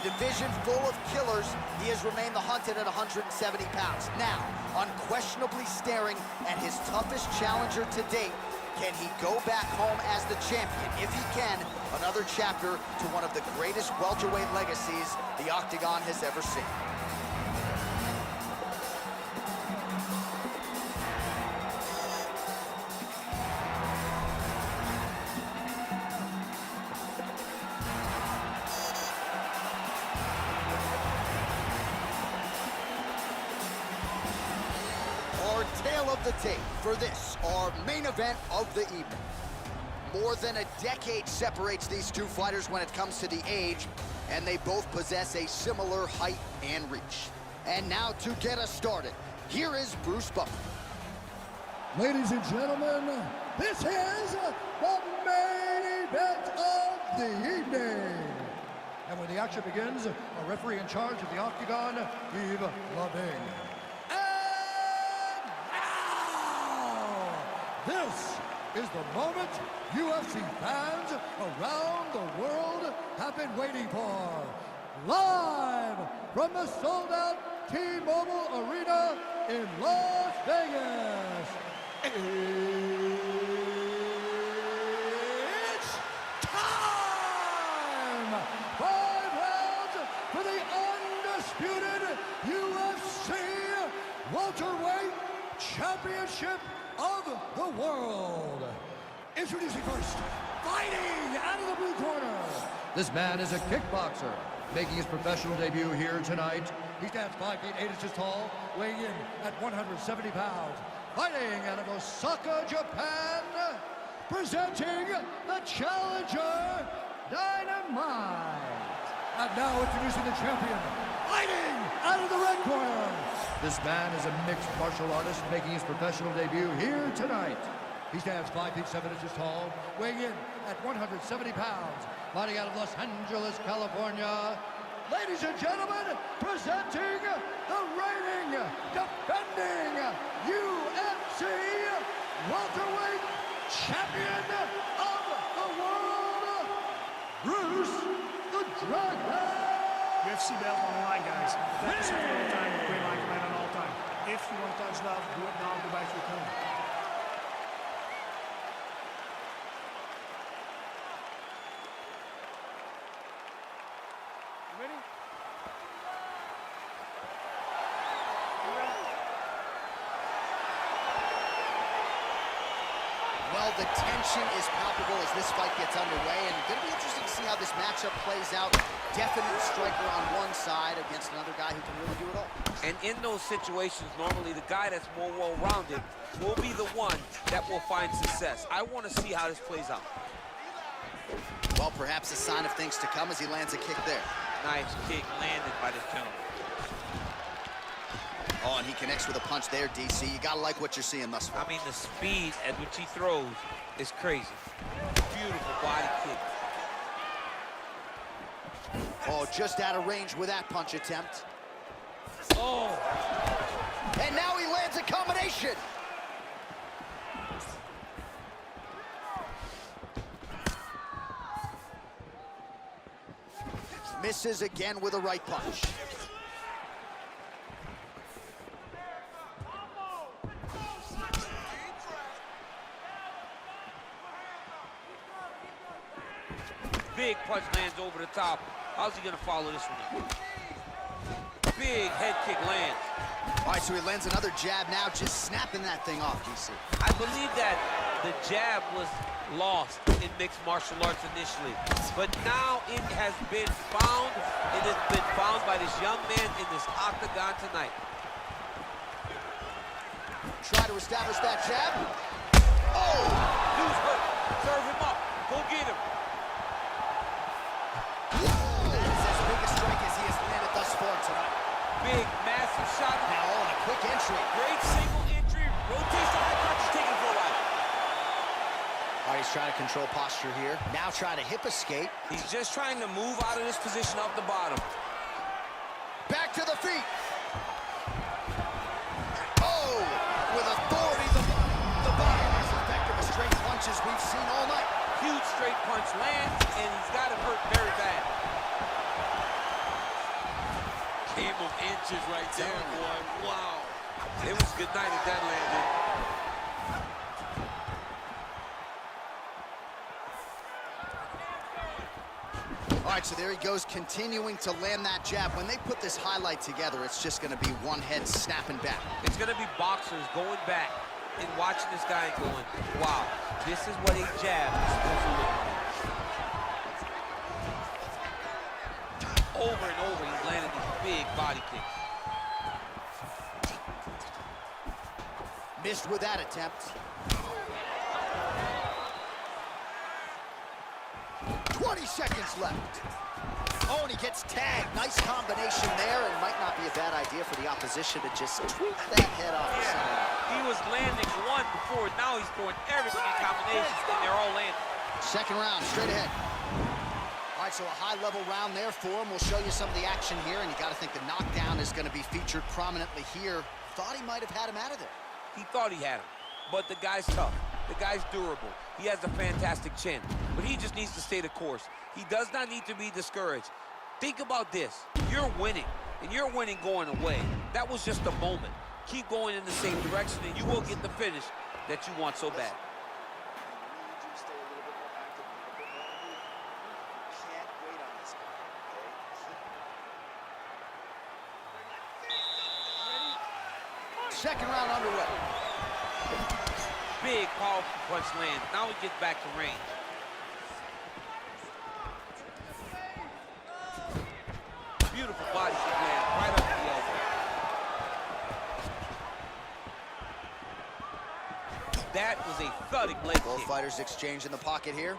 division full of killers, he has remained the hunted at 170 pounds. Now, unquestionably staring at his toughest challenger to date, can he go back home as the champion? If he can, another chapter to one of the greatest welterweight legacies the Octagon has ever seen. Tale of the tape for this, our main event of the evening. More than a decade separates these two fighters when it comes to the age, and they both possess a similar height and reach. And now to get us started, here is Bruce Buffer. Ladies and gentlemen, this is the main event of the evening. And when the action begins, a referee in charge of the Octagon, Yves Loving. This is the moment UFC fans around the world have been waiting for. Live from the sold-out T-Mobile Arena in Las Vegas. It's time! 5 rounds for the undisputed UFC welterweight championship of the world. Introducing first, fighting out of the blue corner. This man is a kickboxer, making his professional debut here tonight. He stands 5 feet 8 inches tall, weighing in at 170 pounds. Fighting out of Osaka, Japan, presenting the challenger, Dynamite. And now introducing the champion, fighting out of the red corner. This man is a mixed martial artist making his professional debut here tonight. He stands 5 feet 7 inches tall, weighing in at 170 pounds, fighting out of Los Angeles, California. Ladies and gentlemen, presenting the reigning, defending UFC welterweight champion of the world, Bruce the Dragon. UFC belt on the line, guys. That's the all time, green line command on all time. If you want to touch love, do it now, go back to your corner. You ready? You ready? Well, the tension is palpable as this fight gets underway, and it's going to be interesting to see how this matchup plays out. Definite striker on one side against another guy who can really do it all. And in those situations, normally the guy that's more well-rounded will be the one that will find success. I want to see how this plays out. Well, perhaps a sign of things to come as he lands a kick there. Nice kick landed by this gentleman. Oh, and he connects with a punch there, DC. You gotta like what you're seeing thus far. I mean, the speed at which he throws is crazy. Beautiful body kick. Oh, just out of range with that punch attempt. Oh! And now he lands a combination. Misses again with a right punch. Big punch lands over the top. How's he gonna follow this one up? Big head kick lands. All right, so he lands another jab now, just snapping that thing off, DC. I believe that the jab was lost in mixed martial arts initially, but now it has been found. It has been found by this young man in this octagon tonight. Try to establish that jab. Oh! Dude's hurt. Serve him up. Go get him. That's as big a strike as he has landed thus far tonight. Big, massive shot. Now on a quick entry. Great single entry. Rotates the high punch. He's taking it for a while. All right, he's trying to control posture here. Now trying to hip escape. He's just trying to move out of this position off the bottom. Back to the feet. Oh, with authority, the body is effective as straight punches we've seen all night. Huge straight punch lands, and he's got him hurt very bad. game of inches right there, boy. Wow. It was good night if that landed. All right, so there he goes, continuing to land that jab. When they put this highlight together, it's just going to be one head snapping back. It's going to be boxers going back and watching this guy and going, wow, this is what a jab is supposed to look like. Over and over, he's landing these big body kicks. Missed with that attempt. 20 seconds left. Oh, and he gets tagged. Nice combination there, and might not be a bad idea for the opposition to just tweak that head off. Yeah, he was landing one before. Now he's throwing everything in combinations, and they're all landing. Second round, straight ahead. All right, so a high-level round there for him. We'll show you some of the action here, and you got to think the knockdown is going to be featured prominently here. Thought he might have had him out of there. He thought he had him, but the guy's tough. The guy's durable. He has a fantastic chin, but he just needs to stay the course. He does not need to be discouraged. Think about this. You're winning, and you're winning going away. That was just a moment. Keep going in the same direction, and you will get the finish that you want so bad. Second round underway. Big, powerful punch lands. Now he gets back to range. Beautiful body kick land right up the elbow. That was a thudding leg Both kick. fighters exchange in the pocket here.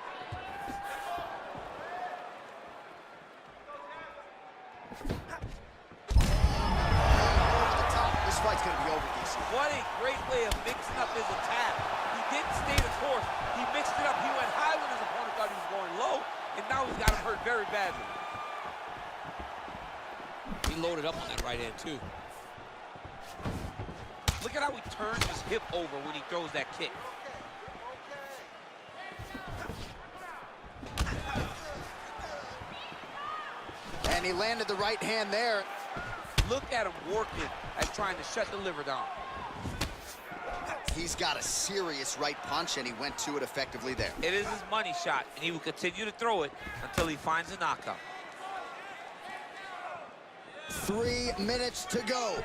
This fight's going to be over, DC. What a great way of mixing up his attack. He didn't stay the course. He mixed it up. He went high when his opponent thought he was going low, and now he's got him hurt very badly. He loaded up on that right hand, too. Look at how he turns his hip over when he throws that kick. And he landed the right hand there. Look at him working at trying to shut the liver down. He's got a serious right punch, and he went to it effectively there. It is his money shot, and he will continue to throw it until he finds a knockout. 3 minutes to go.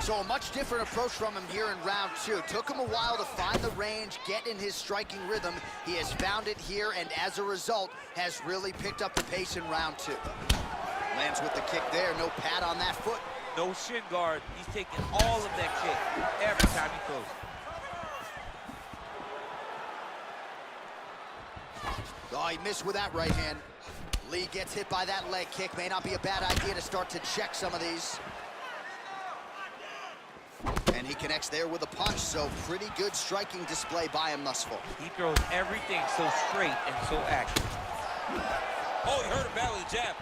So a much different approach from him here in round two. Took him a while to find the range, get in his striking rhythm. He has found it here, and as a result, has really picked up the pace in round two. Lands with the kick there, no pad on that foot. No shin guard. He's taking all of that kick every time he throws it. Oh, he missed with that right hand. Lee gets hit by that leg kick. May not be a bad idea to start to check some of these. And he connects there with a punch, so pretty good striking display by him thus far. He throws everything so straight and so accurate. Oh, he hurt him badly with the jab.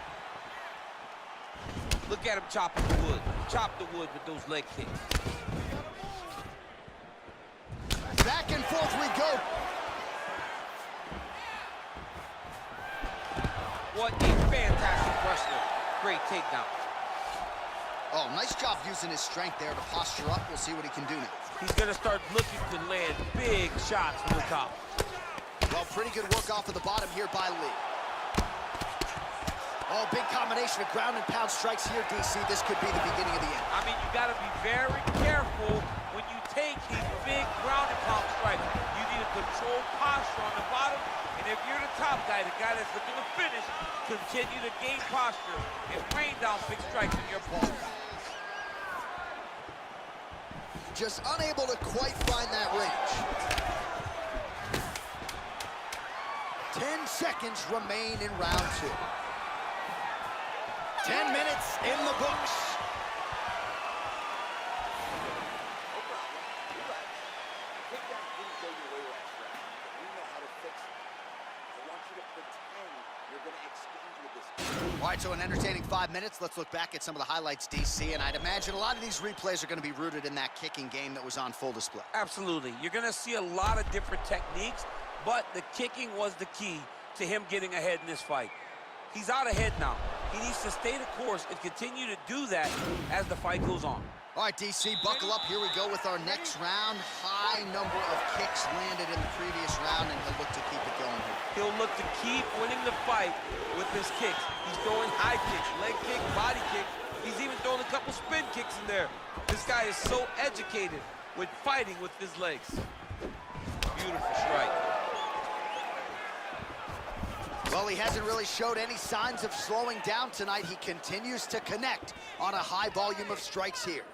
Look at him chopping the wood. Chop the wood with those leg kicks. Back and forth we go. What a fantastic wrestler. Great takedown. Oh, nice job using his strength there to posture up. We'll see what he can do now. He's going to start looking to land big shots from the top. Well, pretty good work off of the bottom here by Lee. Oh, big combination of ground and pound strikes here, DC. This could be the beginning of the end. I mean, you got to be very careful when you take these big ground and pound strikes. You need a controlled posture on the bottom. And if you're the top guy, the guy that's looking to finish, continue to gain posture and rain down big strikes on your opponent. Just unable to quite find that range. 10 seconds remain in round two. 10 minutes in the books. All right, so an entertaining 5 minutes. Let's look back at some of the highlights, DC, and I'd imagine a lot of these replays are going to be rooted in that kicking game that was on full display. Absolutely. You're going to see a lot of different techniques, but the kicking was the key to him getting ahead in this fight. He's out ahead now. He needs to stay the course and continue to do that as the fight goes on. All right, DC, buckle up. Here we go with our next round. High number of kicks landed in the previous round, and he'll look to keep it going here. He'll look to keep winning the fight with his kicks. He's throwing high kicks, leg kick, body kick. He's even throwing a couple spin kicks in there. This guy is so educated with fighting with his legs. Beautiful strike. Well, he hasn't really showed any signs of slowing down tonight. He continues to connect on a high volume of strikes here.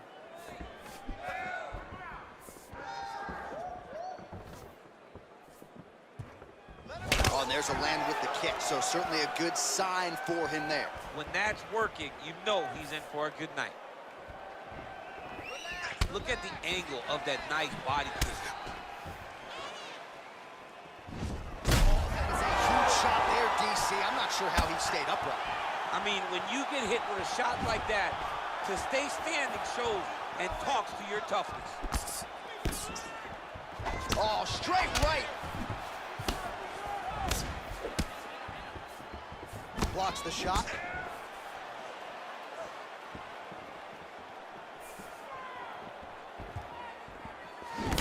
Oh, and there's a land with the kick, so certainly a good sign for him there. When that's working, you know he's in for a good night. Look at the angle of that nice body kick. Shot there, DC. I'm not sure how he stayed upright. I mean, when you get hit with a shot like that, to stay standing shows and talks to your toughness. Oh, straight right. Blocks the shot.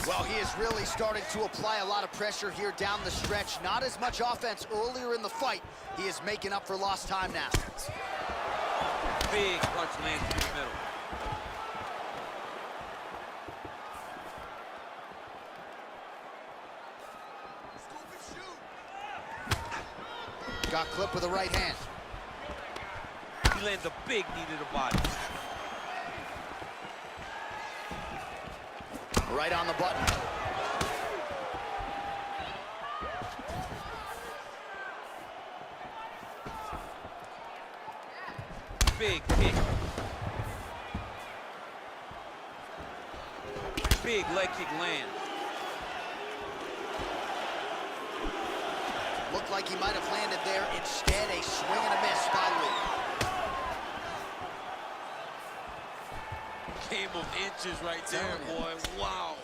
Well, he is really starting to apply a lot of pressure here down the stretch. Not as much offense earlier in the fight. He is making up for lost time now. Big punch lands through the middle. Got clipped with the right hand. He lands a big knee to the body. Right on the button. Big kick. Big leg kick land. Looked like he might have landed there. Instead, a swing and a miss by Lee. Game of inches right there, boy. Wow.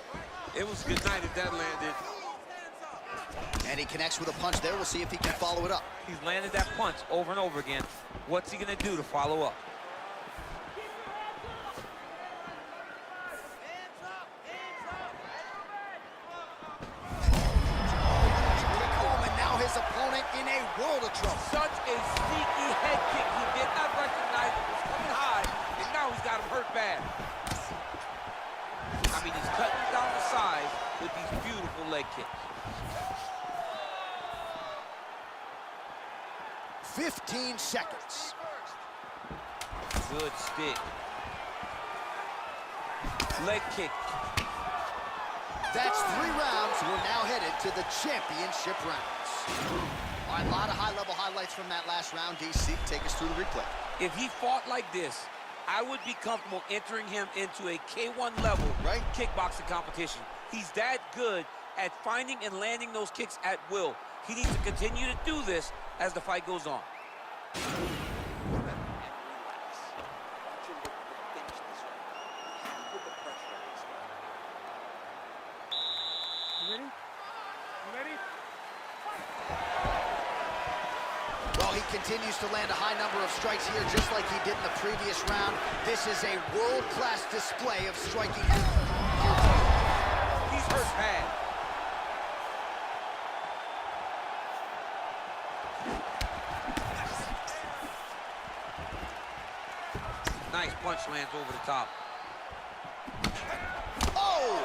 It was good night if that landed. And he connects with a punch there. We'll see if he can follow it up. He's landed that punch over and over again. What's he gonna do to follow up? And now his opponent in a world of trouble. Such a sneaky head kick. He did not recognize it was coming high, and now he's got him hurt bad. I mean, he's cutting down the size with these beautiful leg kicks. 15 seconds. Good stick. Leg kick. That's 3 rounds. We're now headed to the championship rounds. All right, a lot of high-level highlights from that last round. DC, take us through the replay. If he fought like this, I would be comfortable entering him into a K1 level kickboxing competition. He's that good at finding and landing those kicks at will. He needs to continue to do this as the fight goes on. Well, he continues to land a high number of strikes here, just like he did in the previous round. This is a world-class display of striking. He's hurt bad. Nice punch lands over the top. Oh!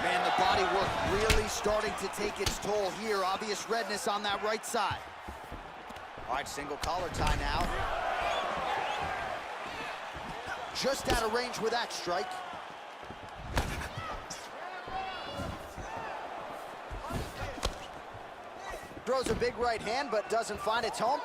Man, the body work really starting to take its toll here. Obvious redness on that right side. All right, single collar tie now. Just out of range with that strike. Throws a big right hand, but doesn't find its home.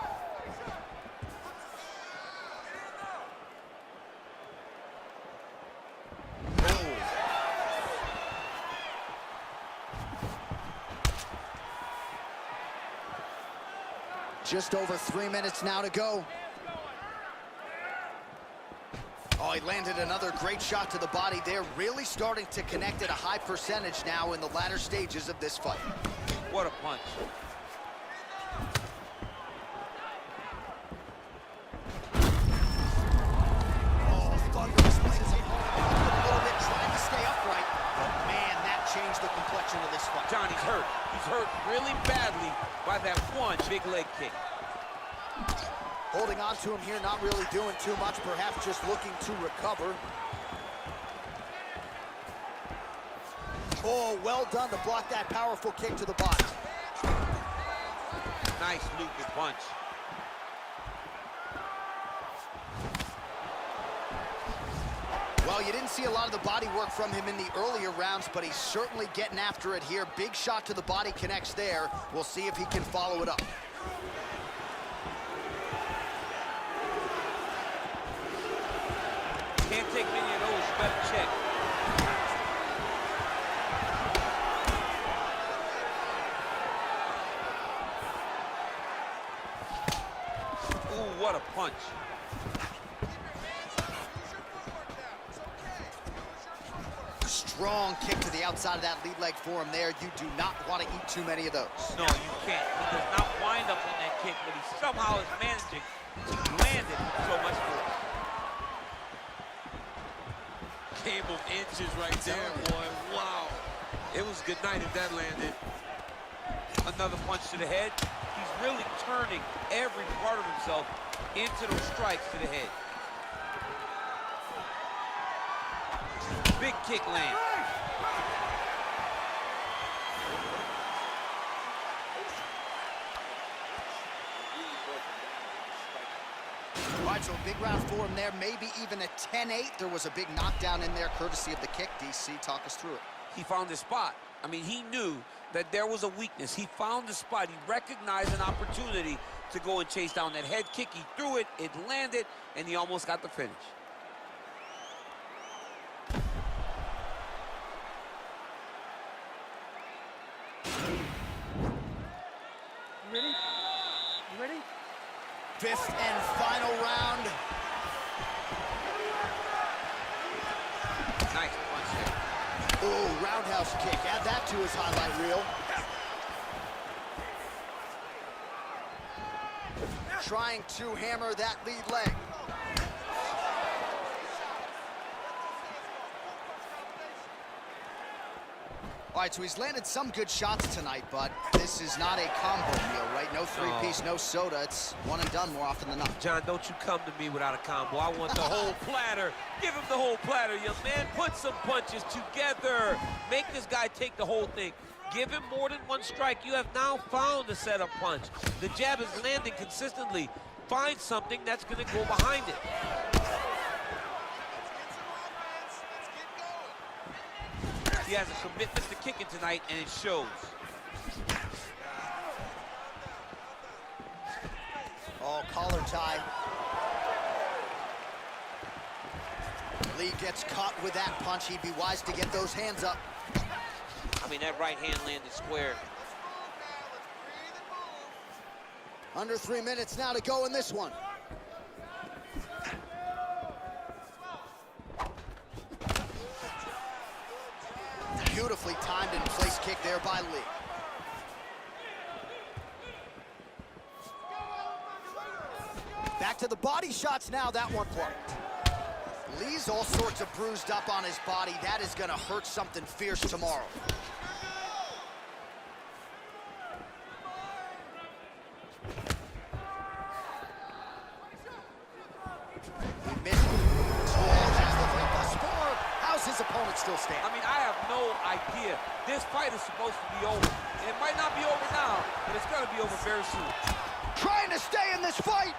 Just over 3 minutes now to go. Oh, He landed another great shot to the body there, really starting to connect at a high percentage now in the latter stages of this fight. What a punch. Oh, thunderous misses him a little bit, trying to stay upright. But man, that changed the complexion of this fight. Johnny's hurt. He's hurt really badly by that one big leg kick. Holding on to him here, not really doing too much, perhaps just looking to recover. Oh, well done to block that powerful kick to the body. Nice looping punch. Well, you didn't see a lot of the body work from him in the earlier rounds, but he's certainly getting after it here. Big shot to the body connects there. We'll see if he can follow it up. Can't take many of those, you better check. Ooh, what a punch. Strong kick to the outside of that lead leg for him there. You do not want to eat too many of those. No, you can't. He does not wind up on that kick, but he somehow is managing to land it with so much force. Game of inches right there, boy. Wow. It was good night if that landed. Another punch to the head. He's really turning every part of himself into those strikes to the head. Big kick land. All right, so a big round for him there, maybe even a 10-8. There was a big knockdown in there, courtesy of the kick. DC, talk us through it. He found his spot. I mean, he knew that there was a weakness. He found the spot. He recognized an opportunity to go and chase down that head kick. He threw it, it landed, and he almost got the finish. Ready? You ready? Fifth and final round. Nice punch there. Oh, roundhouse kick. Add that to his highlight reel. Trying to hammer that lead leg. All right, so he's landed some good shots tonight, but this is not a combo meal, right? No three-piece, no soda. It's one and done more often than not. John, don't you come to me without a combo. I want the whole platter. Give him the whole platter, young man. Put some punches together. Make this guy take the whole thing. Give him more than one strike. You have now found a setup punch. The jab is landing consistently. Find something that's going to go behind it. He has a commitment to kicking tonight, and it shows. Oh, collar tie. Lee gets caught with that punch. He'd be wise to get those hands up. I mean, that right hand landed square. Under 3 minutes now to go in this one. Beautifully timed and placed kick there by Lee. Back to the body shots now, that one blocked. Lee's all sorts of bruised up on his body. That is gonna hurt something fierce tomorrow. He missed. Oh, that's the break the score. How's his opponent still stand? I mean, I have no idea. This fight is supposed to be over. It might not be over now, but it's gonna be over very soon. Trying to stay in this fight.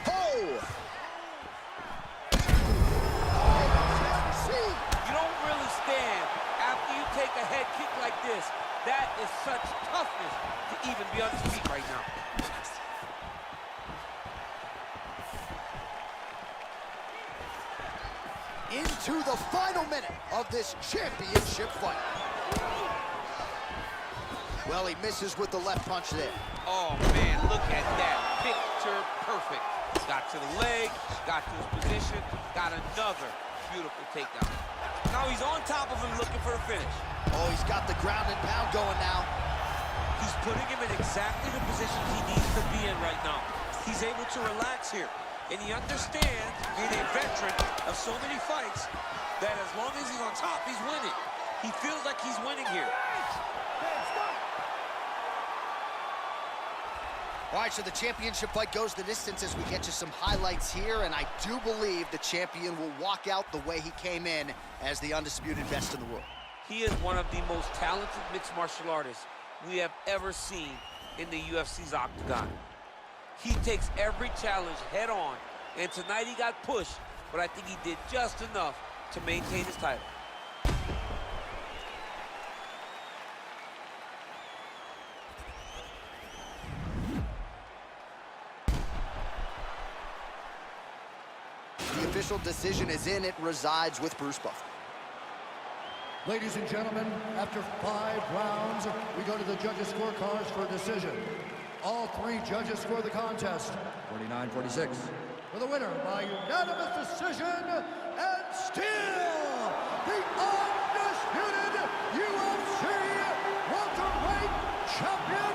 Oh! You don't really stand after you take a head kick like this. That is such toughness to even be on his feet right now. Into the final minute of this championship fight. Well, he misses with the left punch there. Oh, man, look at that. Picture perfect. Got to the leg, got to his position, got another beautiful takedown. Now he's on top of him looking for a finish. Oh, he's got the ground and pound going now. He's putting him in exactly the position he needs to be in right now. He's able to relax here. And he understands, being a veteran of so many fights, that as long as he's on top, he's winning. He feels like he's winning here. All right, so the championship fight goes the distance as we get you some highlights here, and I do believe the champion will walk out the way he came in as the undisputed best in the world. He is one of the most talented mixed martial artists we have ever seen in the UFC's octagon. He takes every challenge head on, and tonight he got pushed, but I think he did just enough to maintain his title. The official decision is in. It resides with Bruce Buffer. Ladies and gentlemen, after 5 rounds, we go to the judges' scorecards for a decision. All 3 judges score the contest 49-46. For the winner by unanimous decision, and still the undisputed UFC welterweight champion